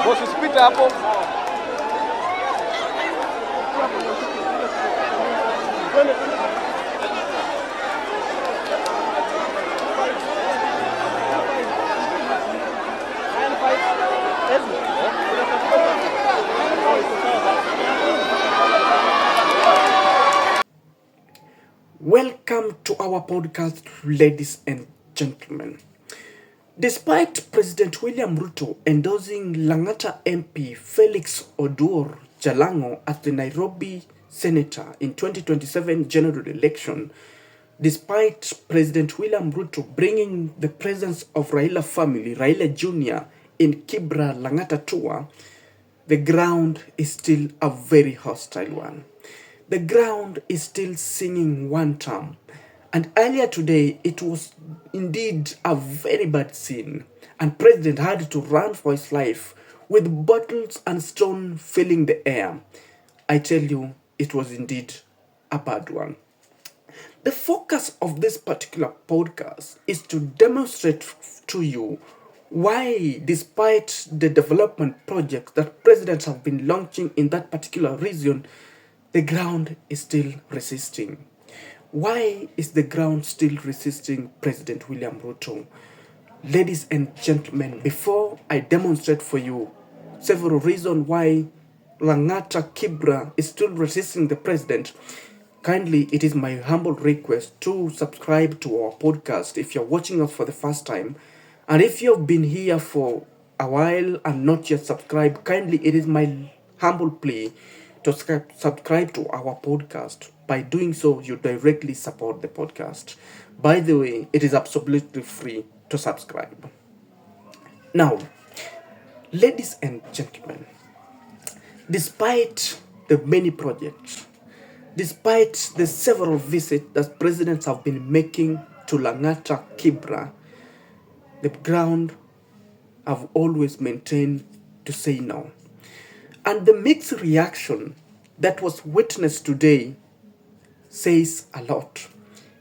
Boss, usipite hapo. Welcome to our podcast, ladies and gentlemen. Despite President William Ruto endorsing Langata MP Felix Oduor Jalango as the Nairobi Senator in 2027 general election, despite President William Ruto bringing the presence of Raila family, Raila Jr. in Kibra Langata tour, the ground is still a very hostile one. The ground is still singing Wantam. And earlier today, it was indeed a very bad scene. And President had to run for his life with bottles and stone filling the air. I tell you, it was indeed a bad one. The focus of this particular podcast is to demonstrate to you why, despite the development projects that presidents have been launching in that particular region, the ground is still resisting. Why is the ground still resisting President William Ruto? Ladies and gentlemen, before I demonstrate for you several reasons why Langata Kibra is still resisting the president, kindly, it is my humble request to subscribe to our podcast if you're watching us for the first time. And if you've been here for a while and not yet subscribed, kindly, it is my humble plea to subscribe to our podcast. By doing so, you directly support the podcast. By the way, it is absolutely free to subscribe. Now, ladies and gentlemen, despite the many projects, despite the several visits that presidents have been making to Langata Kibra, the ground have always maintained to say no. And the mixed reaction that was witnessed today says a lot.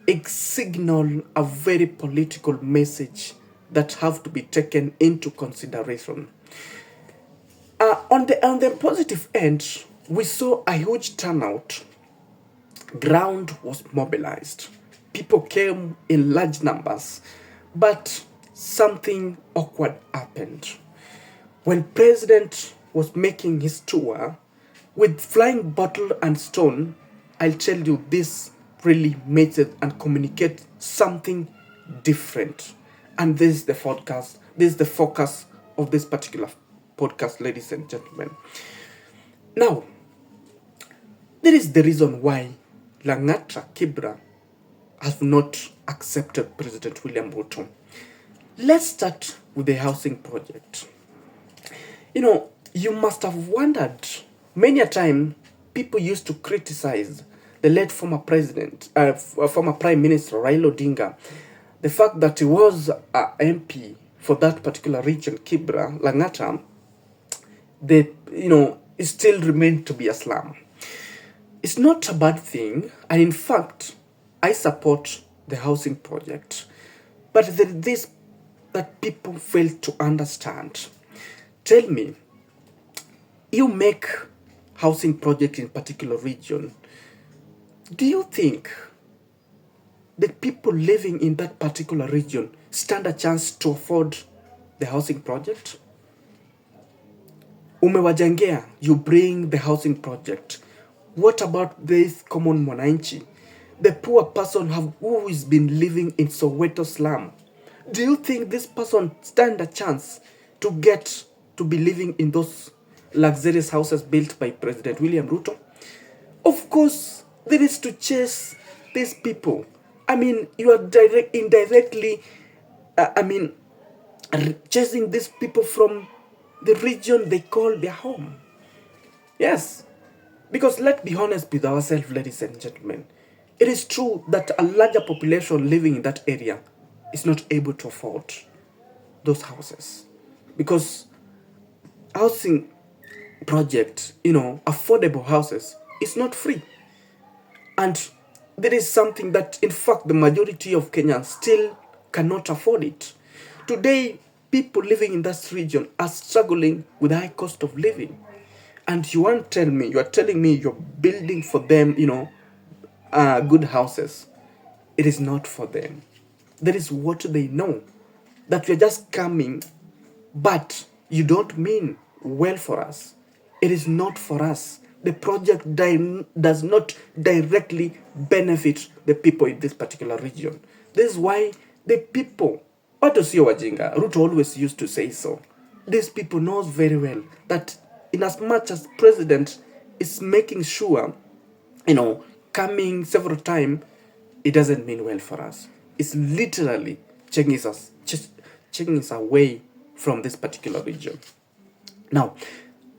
It signals a very political message that have to be taken into consideration. On the positive end, we saw a huge turnout. Ground was mobilized. People came in large numbers, but something awkward happened. When President was making his tour with flying bottle and stone, I'll tell you this really made it and communicate something different. And this is the podcast. This is the focus of this particular podcast, ladies and gentlemen. Now, there is the reason why Langata Kibra have not accepted President William Ruto. Let's start with the housing project. You must have wondered many a time people used to criticize the late former Prime Minister Raila Odinga, the fact that he was an MP for that particular region, Kibra, Langata, it still remained to be a slum. It's not a bad thing, and in fact, I support the housing project. But there is this that people fail to understand. Tell me, you make housing project in particular region. Do you think the people living in that particular region stand a chance to afford the housing project? Umewajengea, you bring the housing project. What about this common mwananchi? The poor person who has been living in Soweto slum. Do you think this person stand a chance to get to be living in those luxurious houses built by President William Ruto? Of course, there is to chase these people. You are indirectly, chasing these people from the region they call their home. Yes, because let's be honest with ourselves, ladies and gentlemen. It is true that a larger population living in that area is not able to afford those houses. Because housing project, affordable houses, is not free. And there is something that, in fact, the majority of Kenyans still cannot afford it. Today, people living in that region are struggling with high cost of living. And you are telling me you're building for them, good houses. It is not for them. That is what they know. That you're just coming, but you don't mean well for us. It is not for us. The project does not directly benefit the people in this particular region. This is why the people, watu sio wajinga, Ruto always used to say so. These people knows very well that in as much as president is making sure, coming several times, it doesn't mean well for us. It's literally checking us away from this particular region. Now,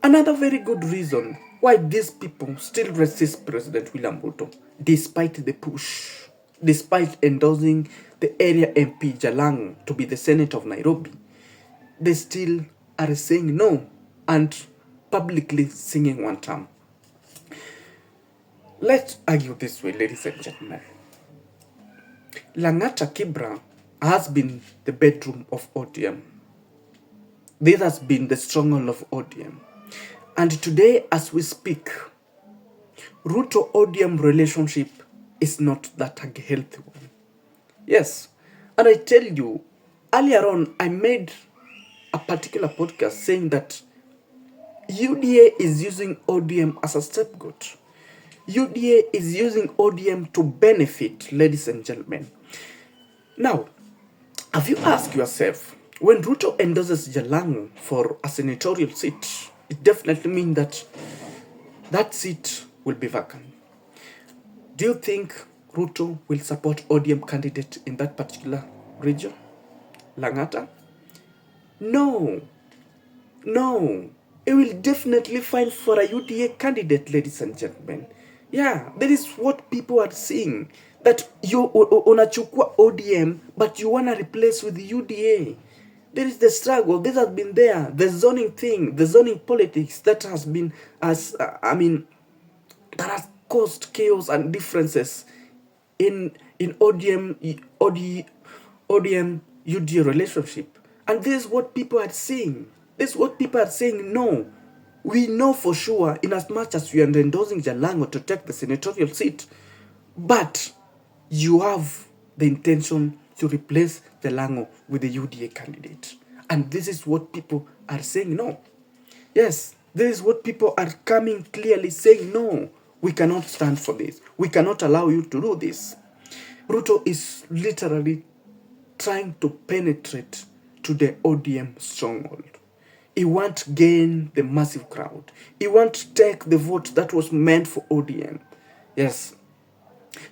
another very good reason why these people still resist President William Ruto, despite the push, despite endorsing the area MP Jalango to be the Senate of Nairobi, they still are saying no and publicly singing Wantam. Let's argue this way, ladies and gentlemen. Langata Kibra has been the bedroom of ODM. This has been the stronghold of ODM. And today, as we speak, Ruto-ODM relationship is not that a healthy one. Yes, and I tell you, earlier on, I made a particular podcast saying that UDA is using ODM as a scapegoat. UDA is using ODM to benefit, ladies and gentlemen. Now, have you asked yourself, when Ruto endorses Jalango for a senatorial seat, it definitely means that that seat will be vacant. Do you think Ruto will support ODM candidate in that particular region? Langata? No. It will definitely fight for a UDA candidate, ladies and gentlemen. Yeah, that is what people are seeing. That you unachukua ODM, but you want to replace with UDA. There is the struggle. This has been there. The zoning thing, the zoning politics that has been, that has caused chaos and differences in ODM UDA relationship. And this is what people are saying. This is what people are saying. No, we know for sure, in as much as we are endorsing Jalango to take the senatorial seat, but you have the intention to replace Jalango with the UDA candidate. And this is what people are saying no. Yes, this is what people are coming clearly saying no. We cannot stand for this. We cannot allow you to do this. Ruto is literally trying to penetrate to the ODM stronghold. He wants to gain the massive crowd. He wants to take the vote that was meant for ODM. Yes.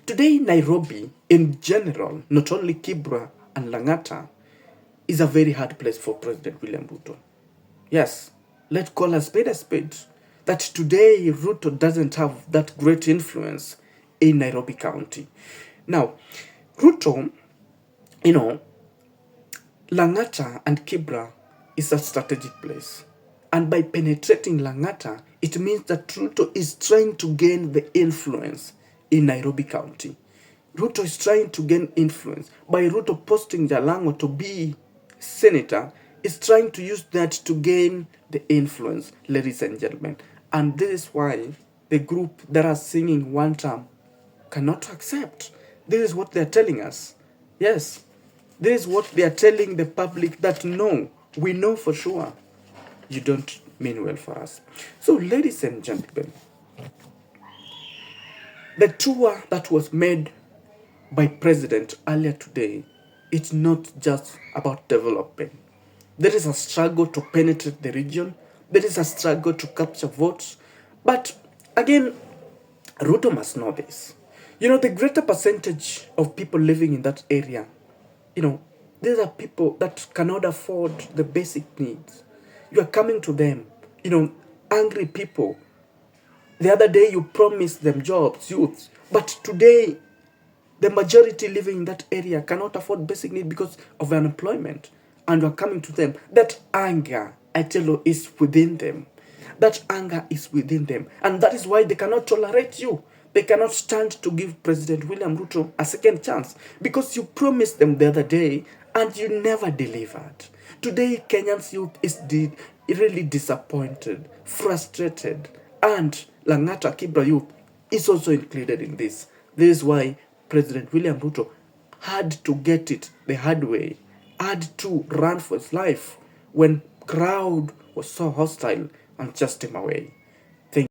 Today, Nairobi, in general, not only Kibra and Langata, is a very hard place for President William Ruto. Yes, let's call a spade. That today, Ruto doesn't have that great influence in Nairobi County. Now, Ruto, Langata and Kibra is a strategic place. And by penetrating Langata, it means that Ruto is trying to gain the influence in Nairobi County. Ruto is trying to gain influence. By Ruto posting Jalango to be senator, is trying to use that to gain the influence, ladies and gentlemen. And this is why the group that are singing Wantam cannot accept. This is what they are telling us. Yes, this is what they are telling the public, that no, we know for sure you don't mean well for us. So, ladies and gentlemen, the tour that was made by President earlier today, it's not just about development. There is a struggle to penetrate the region. There is a struggle to capture votes. But again, Ruto must know this. The greater percentage of people living in that area, these are people that cannot afford the basic needs. You are coming to them, angry people. The other day you promised them jobs, youth. But today, the majority living in that area cannot afford basic needs because of unemployment. And you are coming to them. That anger, I tell you, is within them. That anger is within them. And that is why they cannot tolerate you. They cannot stand to give President William Ruto a second chance. Because you promised them the other day and you never delivered. Today, Kenyan's youth is really disappointed, frustrated, and Langata Kibra youth is also included in this. This is why President William Ruto had to get it the hard way, had to run for his life when crowd was so hostile and chased him away.